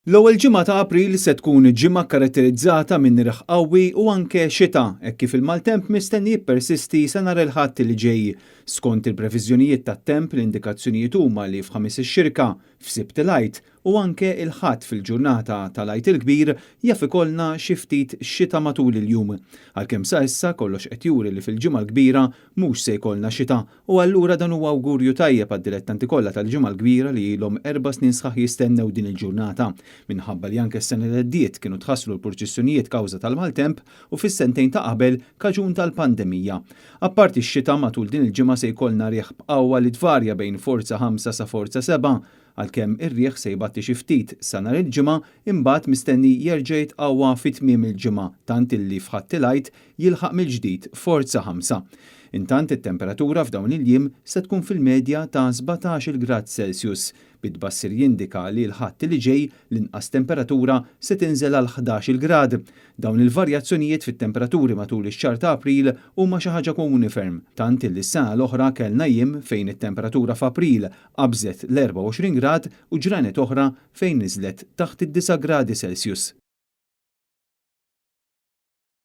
L-ewwel ġimgħa ta' April se tkun ġimgħa karatterizzata minn nirħ qawwi u anke xita hekk kif il-maltemp mistenni jippersisti sa nhar il-Ħadd li ġej. Skont il-previżjonijiet tat-temp l-indikazzjonijiet huma li f'ħamis ix-xirka f'Sibt il-Għid u anke il-Ħadd fil-ġurnata tal-Għid il-Kbir jaf ikollna xi ftit xita matul il-jum. Għalkemm sa issa kollox qed juri li fil-ġimgħa l-kbira mhux se jkollna xita u allura dan huwa awgurju tajjeb għad-dilettanti kollha tal-ġimgħa l-kbira li ilhom 4 snin sħaħ jistennew din il-ġurnata. Minħabba li anke s-sena li għaddiet kienu tħasslu l-purċissjonijiet kawża tal-maltemp u fis-sentejn ta' qabel kaġun tal-pandemija. Apparti x-xita matul din il-ġimgħa se jkollna rieħ b'qawwa li tvarja bejn forza 5 sa forza 7 għalkemm ir-rieħ se jbatti xi ftit sa nhar il-ġimgħa imbagħad mistenni jerġa' jitqawwa fit-tmiem il-ġimgħa tant illi f'Ħadd il-Għid jilħaq mill-ġdid forza 5. Intant it-temperatura f'dawn il-jiem se tkun fil-medja ta' 17 grad Celsius. Bid-bassir jindika li l-Ħadd li ġej l-inqas temperatura se tinżel għal 11 grad. Dawn il-varjazzjonijiet fit-temperaturi matul ix-xahar ta' April huma xi ħaġa komuni ferm, tant illi s-sena l-oħra kellna jiem fejn it-temperatura f'April qabżet l-24 grad u ġranet oħra fejn niżlet taħt id-9 gradi Celsius.